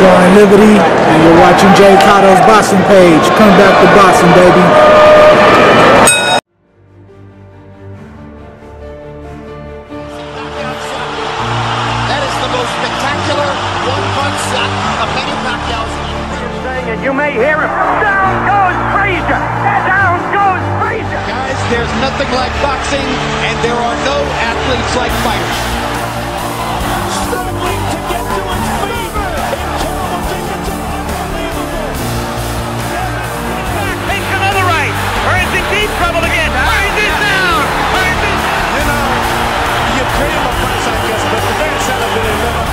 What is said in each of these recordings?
Shaw and Liberty, and you're watching J.Cotto's boxing page. Come back to boxing, baby. That is the most spectacular one-punch shot of Manny Pacquiao's. And you may hear him. Down goes Frazier! Down goes Frazier! Guys, there's nothing like boxing, and there are no athletes like fighters. Struggling to get to his feet. Terrible thing, it's unbelievable. Back, takes another right. Burns in deep trouble again. Burns is down. Burns is down. You know, you dream of fights like this, but the man celebrated never.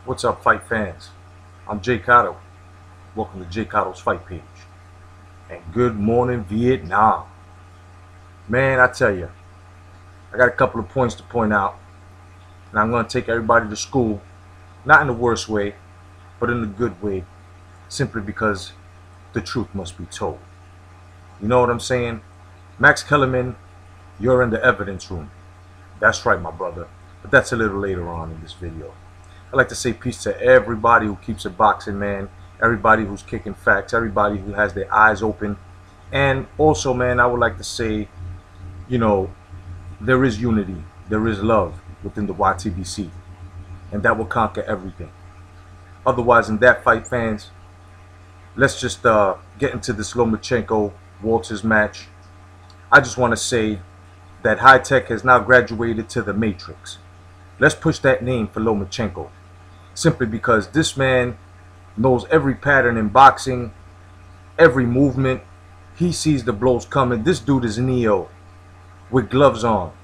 What's up, fight fans? I'm J.Cotto. Welcome to J.Cotto's Fight Page. And good morning, Vietnam. Man, I tell you, I got a couple of points to point out. And I'm going to take everybody to school. Not in the worst way, but in the good way. Simply because the truth must be told. You know what I'm saying? Max Kellerman, you're in the evidence room. That's right, my brother. But that's a little later on in this video. I'd like to say peace to everybody who keeps it boxing, man. Everybody who's kicking facts. Everybody who has their eyes open. And also, man, I would like to say, you know, there is unity. There is love within the YTBC. And that will conquer everything. Otherwise, in that fight, fans, let's just get into this Lomachenko-Walters match. I just want to say that high tech has now graduated to the Matrix. Let's push that name for Lomachenko. Simply because this man knows every pattern in boxing, every movement. He sees the blows coming. This dude is Neo with gloves on.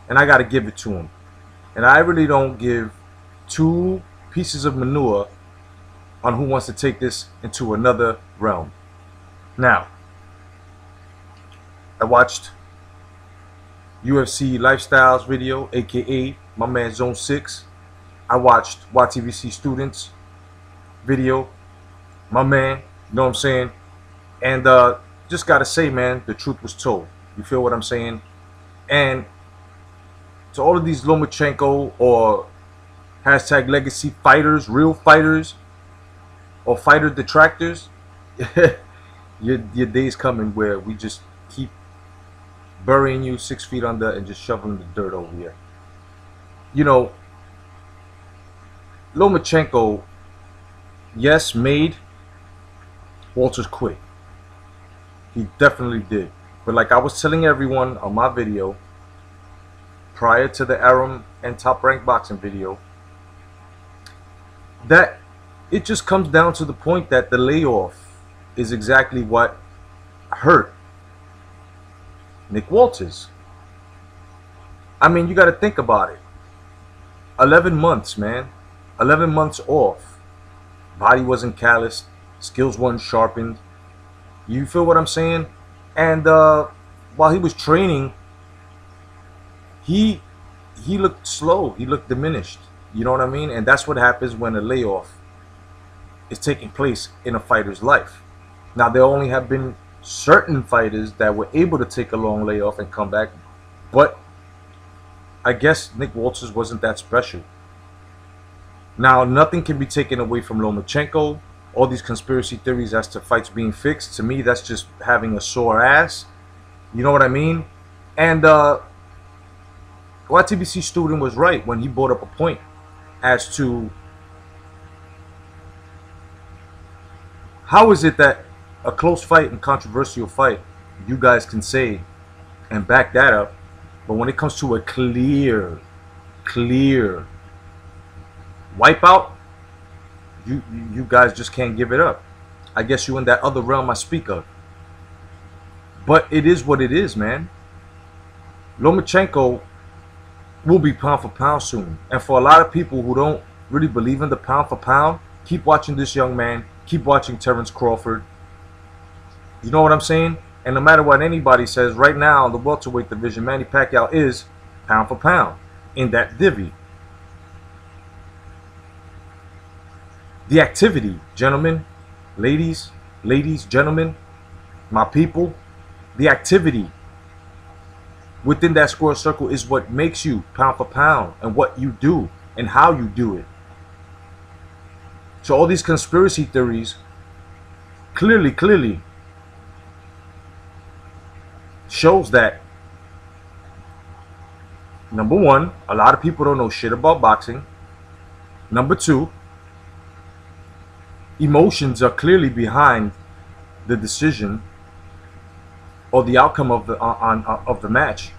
And I got to give it to him. And I really don't give two pieces of manure on who wants to take this into another realm. Now, I watched UFC Lifestyles video, aka my man Zone 6. I watched YTVC Students video, my man, you know what I'm saying? And just gotta say, man, the truth was told. You feel what I'm saying? And to all of these Lomachenko or hashtag legacy fighters, real fighters, or fighter detractors, your day's coming where we just keep burying you 6 feet under and just shoveling the dirt over here. You know, Lomachenko, yes, made Walters quit. He definitely did. But like I was telling everyone on my video, prior to the Arum and Top Rank Boxing video, that it just comes down to the point that the layoff is exactly what hurt Nick Walters. I mean, you got to think about it. 11 months, man. 11 months off. Body wasn't calloused. Skills weren't sharpened. You feel what I'm saying? And while he was training, he looked slow. He looked diminished. You know what I mean? And that's what happens when a layoff is taking place in a fighter's life. Now, there only have been certain fighters that were able to take a long layoff and come back, but I guess Nick Walters wasn't that special. Now, nothing can be taken away from Lomachenko. All these conspiracy theories as to fights being fixed, to me, that's just having a sore ass. You know what I mean? And YTBC Student was right when he brought up a point as to how is it that a close fight and controversial fight, you guys can say and back that up, but when it comes to a clear wipeout, you guys just can't give it up. I guess you in that other realm I speak of. But it is what it is, man. Lomachenko will be pound for pound soon. And for a lot of people who don't really believe in the pound for pound, keep watching this young man. Keep watching Terrence Crawford. You know what I'm saying? And no matter what anybody says, right now in the welterweight division, Manny Pacquiao is pound for pound in that divvy. The activity, gentlemen, ladies, gentlemen, my people, the activity within that square circle is what makes you pound for pound, and what you do and how you do it. So all these conspiracy theories clearly shows that, number one, a lot of people don't know shit about boxing. Number two, emotions are clearly behind the decision or the outcome of the match.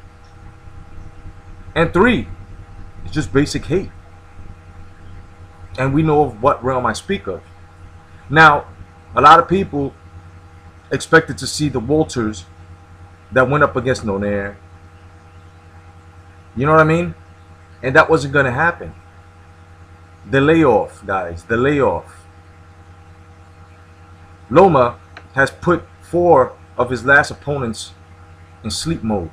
And three, it's just basic hate. And we know of what realm I speak of. Now, a lot of people expected to see the Walters that went up against Nonair. You know what I mean? And that wasn't going to happen. The layoff, guys, the layoff. Loma has put 4 of his last opponents in sleep mode.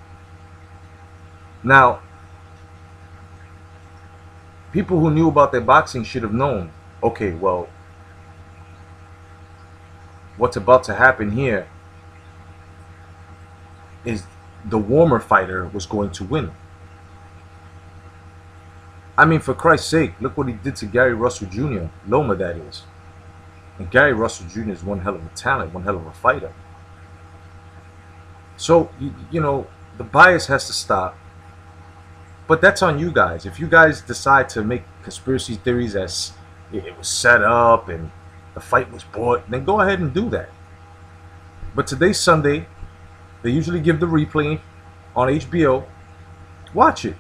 Now, people who knew about their boxing should have known, okay, well, what's about to happen here is the warmer fighter was going to win. I mean, for Christ's sake, look what he did to Gary Russell Jr., Loma, that is. And Gary Russell Jr. is one hell of a talent, one hell of a fighter. So, you know, the bias has to stop. But that's on you guys. If you guys decide to make conspiracy theories as it was set up and the fight was bought, then go ahead and do that. But today's Sunday. They usually give the replay on HBO. Watch it.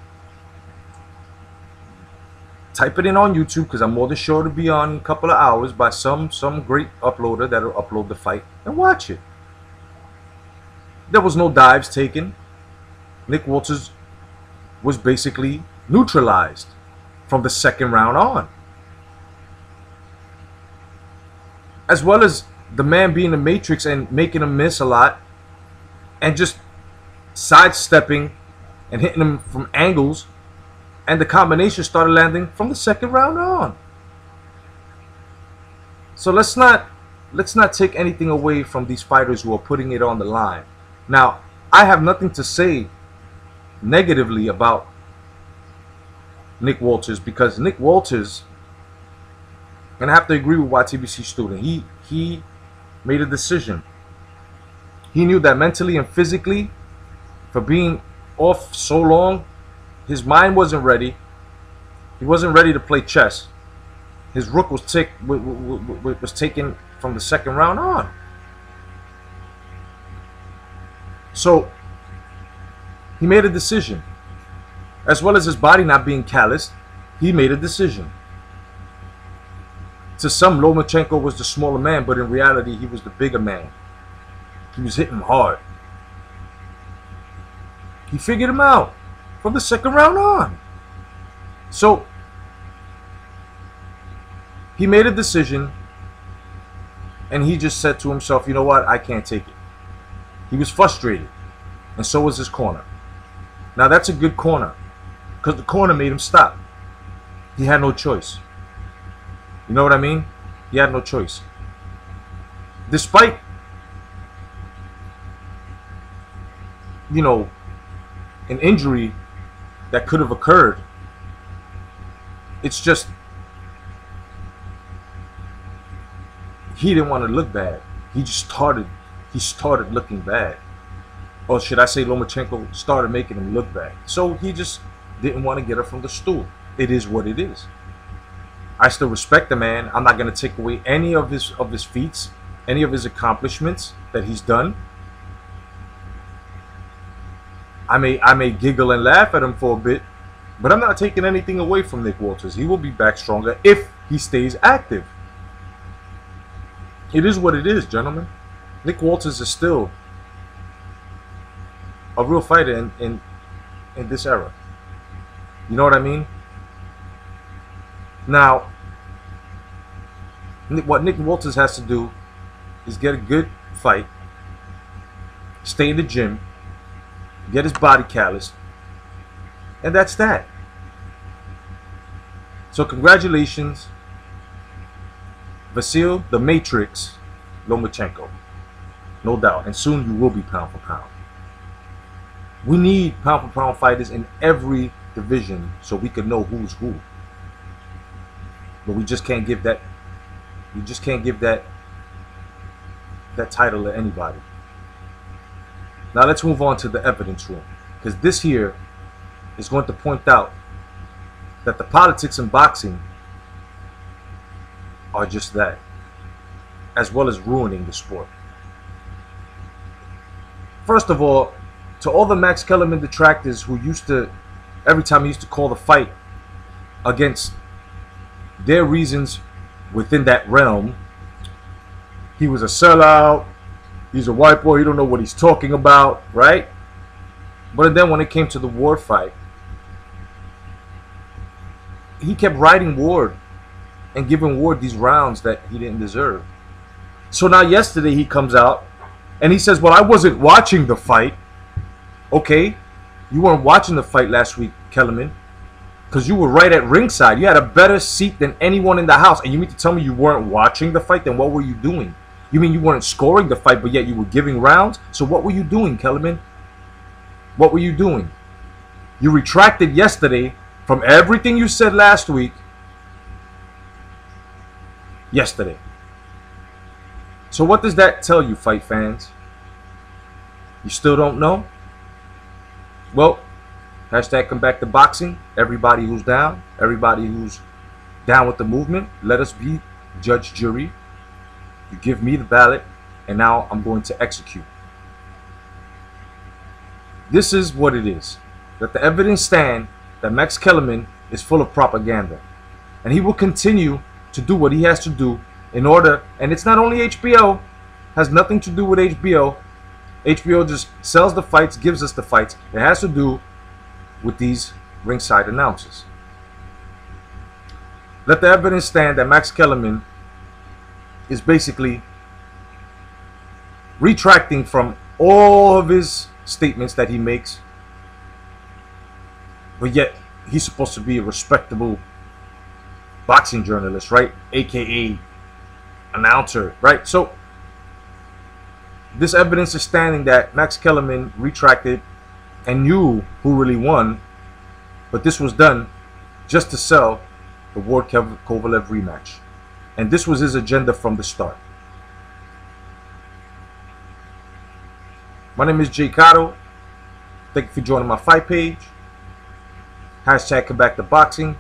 Type it in on YouTube, because I'm more than sure to be on in a couple of hours by some great uploader that'll upload the fight, and watch it. There was no dives taken. Nick Walters was basically neutralized from the second round on. As well as the man being the Matrix and making him miss a lot and just sidestepping and hitting him from angles, and the combination started landing from the second round on. So let's not take anything away from these fighters who are putting it on the line. Now, I have nothing to say negatively about Nick Walters, because Nick Walters, and I have to agree with YTBC student, he made a decision. He knew that mentally and physically, for being off so long, his mind wasn't ready. He wasn't ready to play chess. His rook was taken from the second round on. So he made a decision. As well as his body not being calloused, he made a decision. To some, Lomachenko was the smaller man, but in reality, he was the bigger man. He was hitting hard. He figured him out from the second round on. So he made a decision, and he just said to himself, you know what, I can't take it. He was frustrated, and so was his corner. Now that's a good corner, because the corner made him stop. He had no choice. You know what I mean? He had no choice. Despite, you know, an injury that could have occurred, it's just he didn't want to look bad. He started looking bad. Or should I say Lomachenko started making him look bad. So he just didn't want to get her from the stool. It is what it is. I still respect the man. I'm not going to take away any of his feats, any of his accomplishments that he's done. I may giggle and laugh at him for a bit, but I'm not taking anything away from Nick Walters. He will be back stronger if he stays active. It is what it is, gentlemen. Nick Walters is still a real fighter in this era. You know what I mean? Now, what Nick Walters has to do is get a good fight, stay in the gym, get his body calloused, and that's that. So congratulations, Vasil the Matrix Lomachenko. No doubt. And soon you will be pound for pound. We need pound for pound fighters in every division so we can know who's who. But we just can't give that. We just can't give that title to anybody. Now let's move on to the evidence room, because this here is going to point out that the politics in boxing are just that, as well as ruining the sport. First of all, to all the Max Kellerman detractors who used to, every time he used to call the fight against their reasons within that realm, he was a sellout, he's a white boy, he don't know what he's talking about, right? But then when it came to the Ward fight, he kept riding Ward and giving Ward these rounds that he didn't deserve. So now yesterday he comes out and he says, well, I wasn't watching the fight. Okay, you weren't watching the fight last week, Kellerman, because you were right at ringside. You had a better seat than anyone in the house. And you mean to tell me you weren't watching the fight? Then what were you doing? You mean you weren't scoring the fight, but yet you were giving rounds? So what were you doing, Kellerman? What were you doing? You retracted yesterday from everything you said last week. Yesterday. So what does that tell you, fight fans? You still don't know? Well, hashtag come back to boxing. Everybody who's down with the movement, let us be judge, jury. You give me the ballot, and now I'm going to execute. This is what it is. Let the evidence stand that Max Kellerman is full of propaganda. And he will continue to do what he has to do in order, and it's not only HBO, has nothing to do with HBO. HBO just sells the fights, gives us the fights. It has to do with these ringside announcers. Let the evidence stand that Max Kellerman is basically retracting from all of his statements that he makes, but yet he's supposed to be a respectable boxing journalist, right? AKA announcer, right? So this evidence is standing that Max Kellerman retracted and knew who really won, but this was done just to sell the Ward-Kovalev rematch. And this was his agenda from the start. My name is J.Cotto. Thank you for joining my fight page. Hashtag come back to boxing.